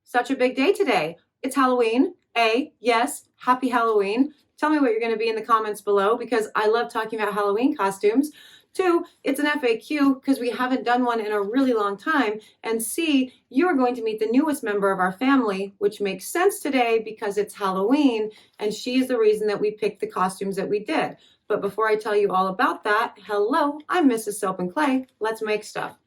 Such a big day today. It's Halloween. A, yes, happy Halloween. Tell me what you're going to be in the comments below because I love talking about Halloween costumes. Two, it's an FAQ because we haven't done one in a really long time. And C, you are going to meet the newest member of our family, which makes sense today because it's Halloween and she is the reason that we picked the costumes that we did. But before I tell you all about that, hello, I'm Mrs. Soap and Clay. Let's make stuff.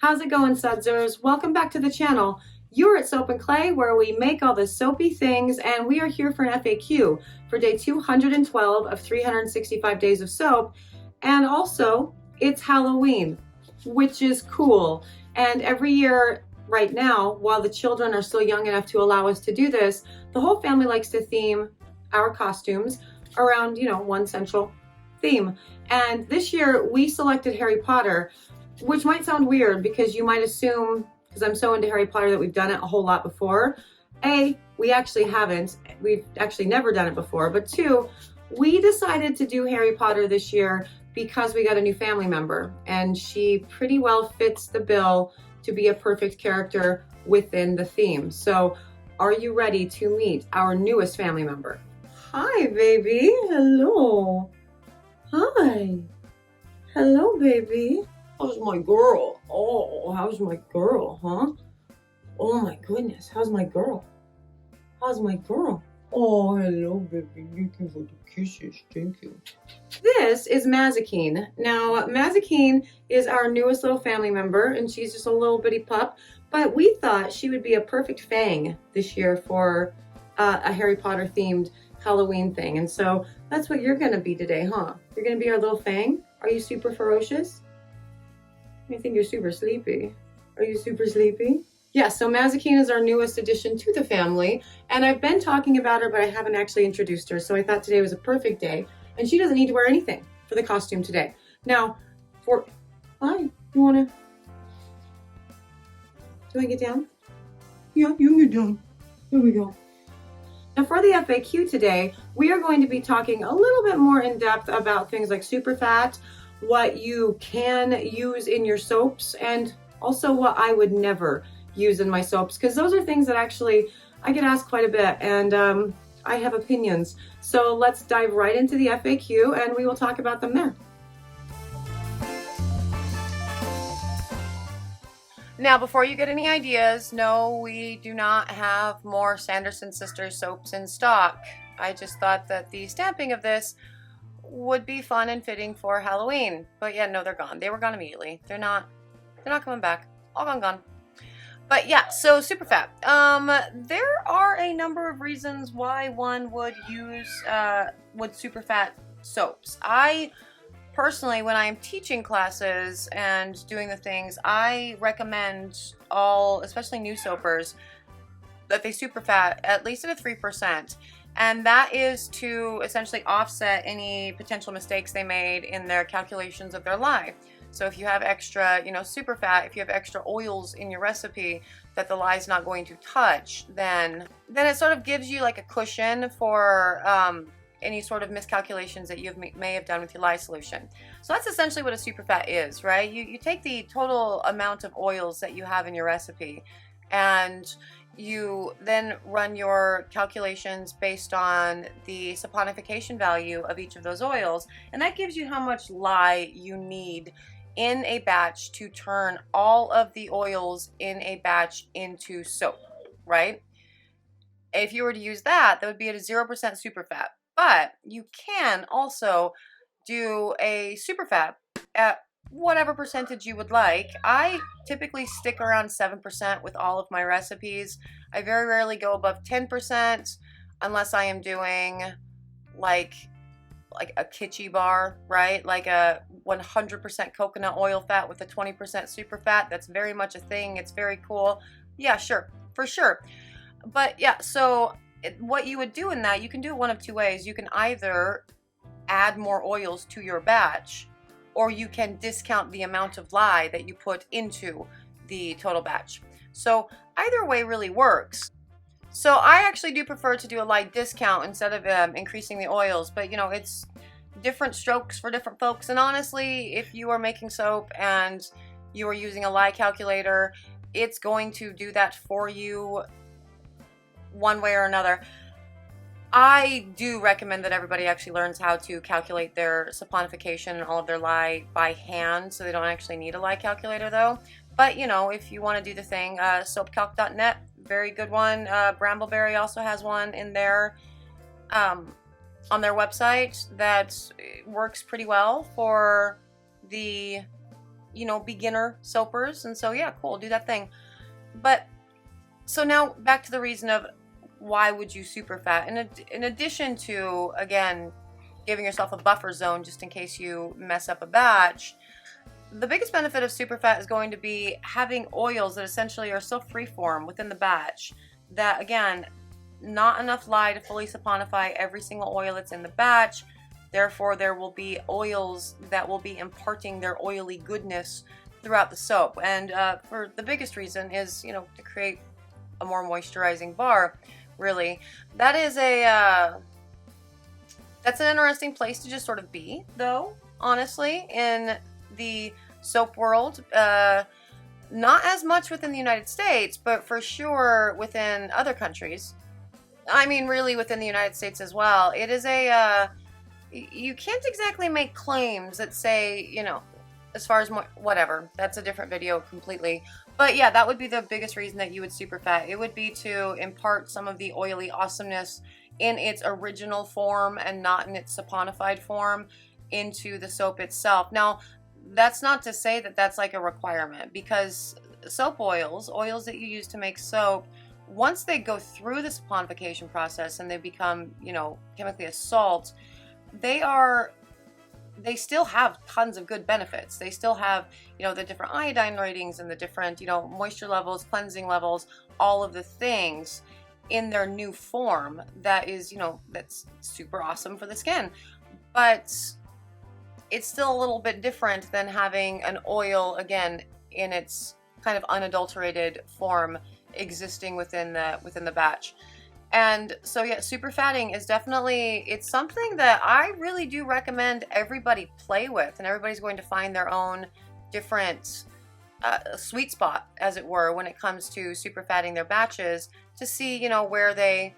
How's it going, Sudsers? Welcome back to the channel. You're at Soap and Clay, where we make all the soapy things, and we are here for an FAQ for day 212 of 365 days of soap. And also, it's Halloween, which is cool. And every year right now, while the children are still young enough to allow us to do this, the whole family likes to theme our costumes around, one central theme. And this year we selected Harry Potter, which might sound weird because you might assume, because I'm so into Harry Potter, that we've done it a whole lot before. A, we actually haven't. We've actually never done it before. But two, we decided to do Harry Potter this year because we got a new family member and she pretty well fits the bill to be a perfect character within the theme. So are you ready to meet our newest family member? Hi, baby. Hello. Hi. Hello, baby. How's my girl? Oh, how's my girl, huh? Oh my goodness, how's my girl? How's my girl? Oh, hello, baby. Thank you for the kisses. Thank you. This is Mazikeen. Now, Mazikeen is our newest little family member, and she's just a little bitty pup. But we thought she would be a perfect fang this year for a Harry Potter themed Halloween thing. And so that's what you're going to be today, huh? You're going to be our little fang? Are you super ferocious? I think you're super sleepy. Are you super sleepy? Yeah, so Mazikeen is our newest addition to the family, and I've been talking about her, but I haven't actually introduced her, so I thought today was a perfect day, and she doesn't need to wear anything for the costume today. Now, hi, you wanna, do I get down? Yeah, you can get down. Here we go. Now for the FAQ today, we are going to be talking a little bit more in depth about things like Superfat, what you can use in your soaps, and also what I would never use in my soaps, because those are things that actually I get asked quite a bit, and I have opinions. So let's dive right into the FAQ and we will talk about them there. Now, before you get any ideas, no, we do not have more Sanderson Sisters soaps in stock. I just thought that the stamping of this would be fun and fitting for Halloween. But yeah, no, they're gone. They were gone immediately. They're not coming back. All gone. But yeah, so Superfat. There are a number of reasons why one would use Superfat soaps. I personally, when I am teaching classes and doing the things, I recommend all, especially new soapers, that they Superfat at least at a 3%. And that is to essentially offset any potential mistakes they made in their calculations of their lye. So if you have extra, Superfat, if you have extra oils in your recipe that the lye is not going to touch, then it sort of gives you like a cushion for any sort of miscalculations that you may have done with your lye solution. So that's essentially what a Superfat is, right? You take the total amount of oils that you have in your recipe and you then run your calculations based on the saponification value of each of those oils, and that gives you how much lye you need in a batch to turn all of the oils in a batch into soap. right? If you were to use that, that would be at a 0% superfat. But you can also do a superfat at whatever percentage you would like. I typically stick around 7% with all of my recipes. I very rarely go above 10% unless I am doing like a kitschy bar, right? Like a 100% coconut oil fat with a 20% super fat. That's very much a thing. It's very cool. Yeah, sure, for sure. But yeah, so what you would do in that, you can do it one of two ways. You can either add more oils to your batch, or you can discount the amount of lye that you put into the total batch. So either way really works. So I actually do prefer to do a lye discount instead of increasing the oils, but you know, it's different strokes for different folks. And honestly, if you are making soap and you are using a lye calculator, it's going to do that for you one way or another. I do recommend that everybody actually learns how to calculate their saponification and all of their lye by hand, so they don't actually need a lye calculator though. But you know, if you want to do the thing, soapcalc.net, very good one. Brambleberry also has one in there on their website that works pretty well for the, you know, beginner soapers. And so yeah, cool, do that thing. But so now back to the reason of why would you superfat? In addition to, again, giving yourself a buffer zone just in case you mess up a batch, the biggest benefit of superfat is going to be having oils that essentially are so freeform within the batch that, again, not enough lye to fully saponify every single oil that's in the batch. Therefore, there will be oils that will be imparting their oily goodness throughout the soap. And for the biggest reason is, you know, to create a more moisturizing bar. Really, that is that's an interesting place to just sort of be, though, honestly, in the soap world. Not as much within the United States, but for sure within other countries. I mean, really within the United States as well. It is you can't exactly make claims that say, you know, as far as whatever, that's a different video completely. But yeah, that would be the biggest reason that you would superfat. It would be to impart some of the oily awesomeness in its original form and not in its saponified form into the soap itself. Now, that's not to say that that's like a requirement, because soap oils that you use to make soap, once they go through the saponification process and they become, you know, chemically a salt, they still have tons of good benefits. They still have, you know, the different iodine ratings and the different, you know, moisture levels, cleansing levels, all of the things in their new form that is, you know, that's super awesome for the skin. But it's still a little bit different than having an oil, again, in its kind of unadulterated form existing within the batch. And so yeah, superfatting is definitely, it's something that I really do recommend everybody play with, and everybody's going to find their own different sweet spot, as it were, when it comes to superfatting their batches, to see, you know, where they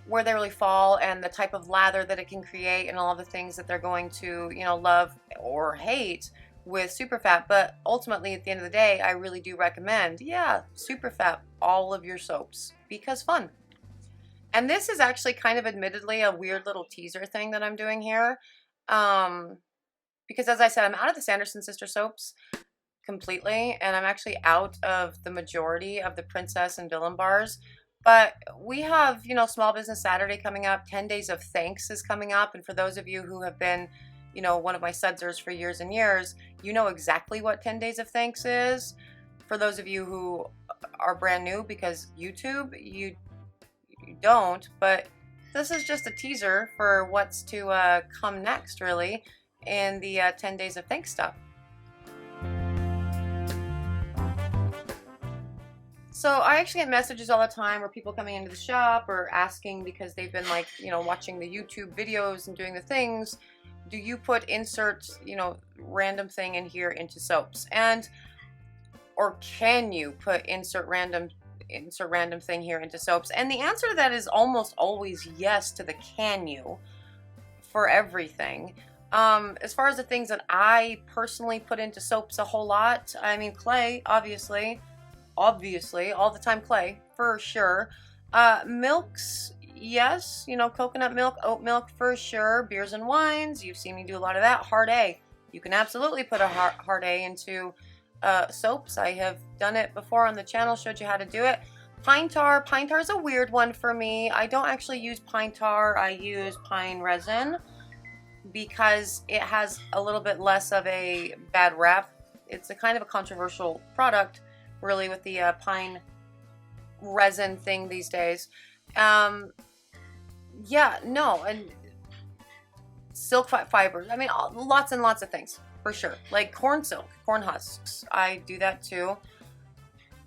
really fall and the type of lather that it can create and all the things that they're going to, you know, love or hate with superfat. But ultimately, at the end of the day, I really do recommend, yeah, superfat all of your soaps, because fun. And this is actually kind of admittedly a weird little teaser thing that I'm doing here. Because as I said, I'm out of the Sanderson sister soaps completely, and I'm actually out of the majority of the Princess and Villain bars. But we have, you know, Small Business Saturday coming up. 10 Days of Thanks is coming up. And for those of you who have been, you know, one of my Sudsers for years and years, you know exactly what 10 Days of Thanks is. For those of you who are brand new, because YouTube, you don't, but this is just a teaser for what's to come next, really, in the 10 Days of Thanks stuff. So I actually get messages all the time where people coming into the shop or asking, because they've been, like, you know, watching the YouTube videos and doing the things, do you put inserts, you know, random thing in here into soaps? And or can you put insert random thing here into soaps? And the answer to that is almost always yes to the can you for everything. As far as the things that I personally put into soaps a whole lot, I mean, clay, obviously. obviously, all the time clay, for sure. Milks, yes, you know, coconut milk, oat milk, for sure. Beers and wines, you've seen me do a lot of that. Hard A, you can absolutely put a hard A into soaps. I have done it before on the channel, showed you how to do it. Pine tar is a weird one for me. I don't actually use pine tar, I use pine resin because it has a little bit less of a bad rap. It's a kind of a controversial product, really, with the pine resin thing these days. Yeah, no, and silk fibers. I mean, lots and lots of things, for sure. Like corn silk, corn husks. I do that too.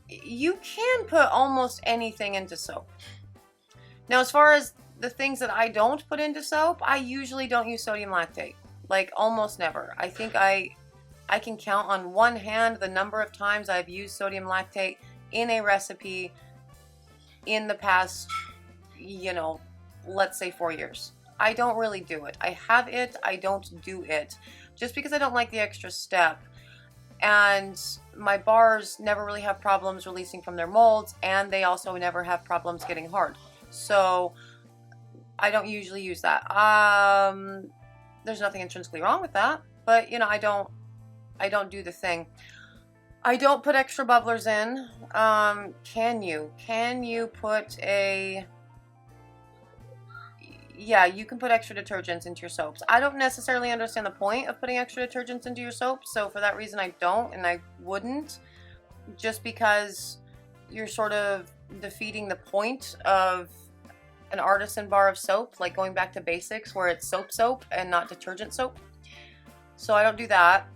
You can put almost anything into soap. Now, as far as the things that I don't put into soap, I usually don't use sodium lactate. Like, almost never. I think I can count on one hand the number of times I've used sodium lactate in a recipe in the past, you know, let's say 4 years. I don't really do it. I have it, I don't do it. Just because I don't like the extra step. And my bars never really have problems releasing from their molds, and they also never have problems getting hard. So I don't usually use that. There's nothing intrinsically wrong with that, but you know, I don't do the thing. I don't put extra bubblers in. Can you put a... Yeah, you can put extra detergents into your soaps. I don't necessarily understand the point of putting extra detergents into your soaps, so for that reason I don't, and I wouldn't, just because you're sort of defeating the point of an artisan bar of soap, like going back to basics where it's soap and not detergent soap. So I don't do that.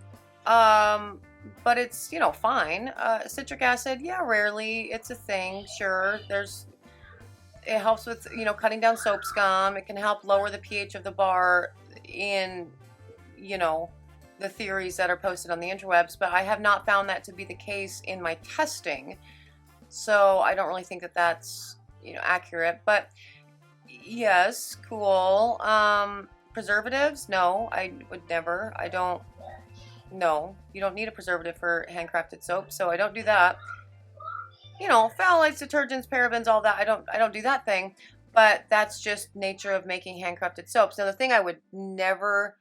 But it's, you know, fine. Citric acid, yeah, rarely. It's a thing, sure. It helps with, you know, cutting down soap scum. It can help lower the pH of the bar in, you know, the theories that are posted on the interwebs, but I have not found that to be the case in my testing. So I don't really think that that's, you know, accurate, but yes, cool. Preservatives? No, I would never. No, you don't need a preservative for handcrafted soap, so I don't do that. You know, phthalates, detergents, parabens, all that. I don't do that thing, but that's just nature of making handcrafted soaps. Now, the thing I would never,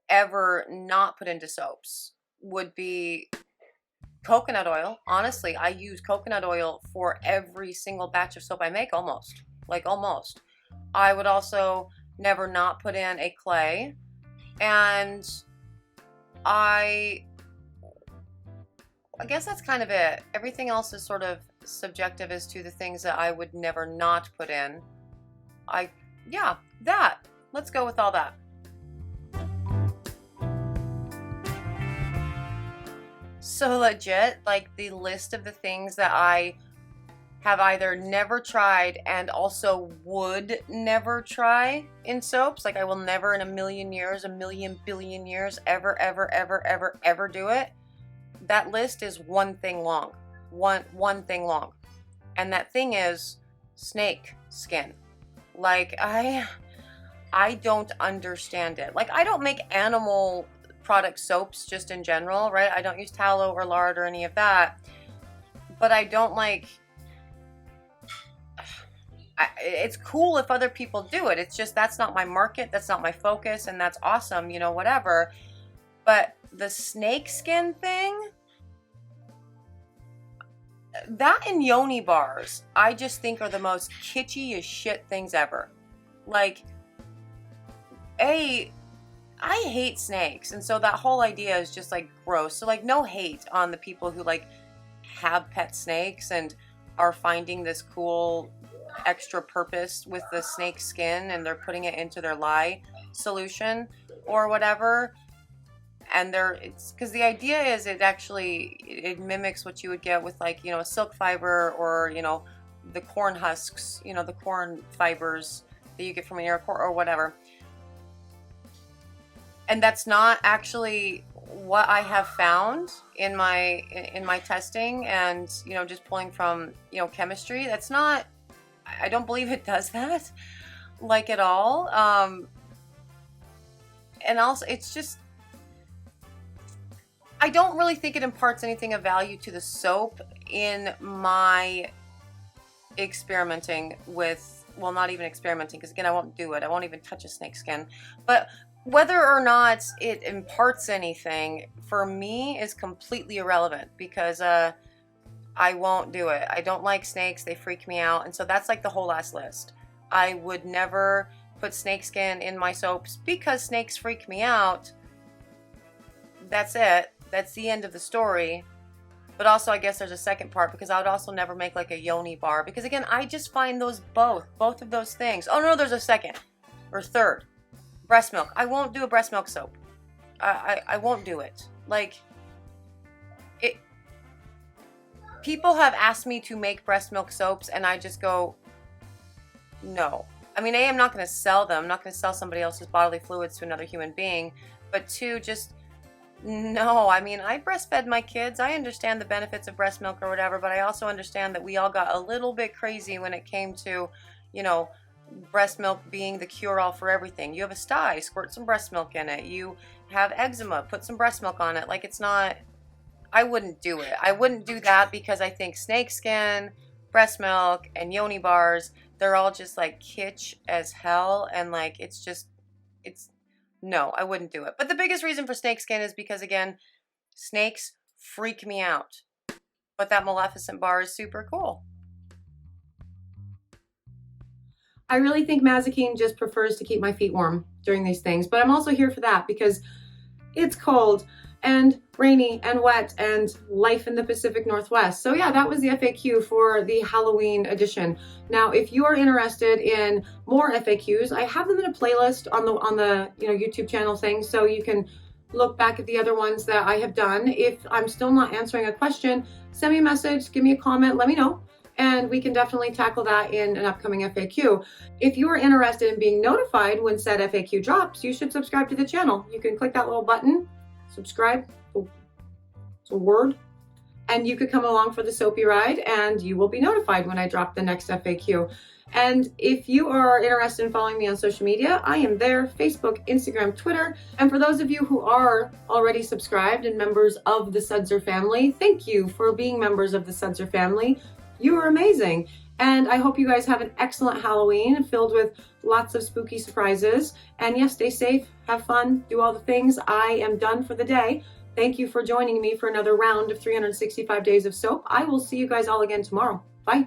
ever not put into soaps would be coconut oil. Honestly, I use coconut oil for every single batch of soap I make, almost. Like, almost. I would also never not put in a clay, and I guess that's kind of it. Everything else is sort of subjective as to the things that I would never not put in. Yeah, that. Let's go with all that. So legit, like the list of the things that I have either never tried and also would never try in soaps. Like I will never in a million years, a million billion years, ever, ever, ever, ever, ever do it. That list is one thing long. One thing long. And that thing is snake skin. Like I don't understand it. Like I don't make animal product soaps just in general, right? I don't use tallow or lard or any of that. But I don't like... It's cool if other people do it. It's just that's not my market. That's not my focus. And that's awesome, you know, whatever. But the snakeskin thing... That and yoni bars, I just think are the most kitschy as shit things ever. Like, I hate snakes, and so that whole idea is just like gross. So like no hate on the people who like have pet snakes and are finding this cool extra purpose with the snake skin and they're putting it into their lye solution or whatever. And it's because the idea is it mimics what you would get with like, you know, a silk fiber or, you know, the corn husks, you know, the corn fibers that you get from an ear or whatever. And that's not actually what I have found in my testing and, you know, just pulling from, you know, chemistry. That's not, I don't believe it does that like at all. And also it's just, I don't really think it imparts anything of value to the soap in my experimenting with, well, not even experimenting, because again, I won't do it. I won't even touch a snakeskin. But whether or not it imparts anything for me is completely irrelevant, because I won't do it. I don't like snakes. They freak me out. And so that's like the whole last list. I would never put snakeskin in my soaps because snakes freak me out. That's it. That's the end of the story. But also, I guess there's a second part, because I would also never make like a yoni bar, because again, I just find those both of those things. Oh no, there's a second or third. Breast milk. I won't do a breast milk soap. I won't do it. Like, it. People have asked me to make breast milk soaps, and I just go, no. I mean, A, I'm not going to sell them. I'm not going to sell somebody else's bodily fluids to another human being. But two, just no. I mean, I breastfed my kids. I understand the benefits of breast milk or whatever, but I also understand that we all got a little bit crazy when it came to, you know, breast milk being the cure-all for everything. You have a sty, squirt some breast milk in it. You have eczema, put some breast milk on it. Like, it's not, I wouldn't do it. I wouldn't do that, because I think snakeskin, breast milk, and yoni bars, they're all just like kitsch as hell, and like, it's just, no, I wouldn't do it. But the biggest reason for snakeskin is because, again, snakes freak me out. But that Maleficent bar is super cool. I really think Mazikeen just prefers to keep my feet warm during these things, but I'm also here for that because it's cold and rainy and wet and life in the Pacific Northwest. So yeah, that was the FAQ for the Halloween edition. Now, if you are interested in more FAQs, I have them in a playlist on the YouTube channel thing, so you can look back at the other ones that I have done. If I'm still not answering a question, send me a message, give me a comment, let me know, and we can definitely tackle that in an upcoming FAQ. If you are interested in being notified when said FAQ drops, you should subscribe to the channel. You can click that little button, subscribe, it's a word, and you could come along for the soapy ride, and you will be notified when I drop the next FAQ. And if you are interested in following me on social media, I am there: Facebook, Instagram, Twitter. And for those of you who are already subscribed and members of the Sudser family, thank you for being members of the Sudser family. You are amazing. And I hope you guys have an excellent Halloween filled with lots of spooky surprises. And yes, stay safe, have fun, do all the things. I am done for the day. Thank you for joining me for another round of 365 days of soap. I will see you guys all again tomorrow. Bye.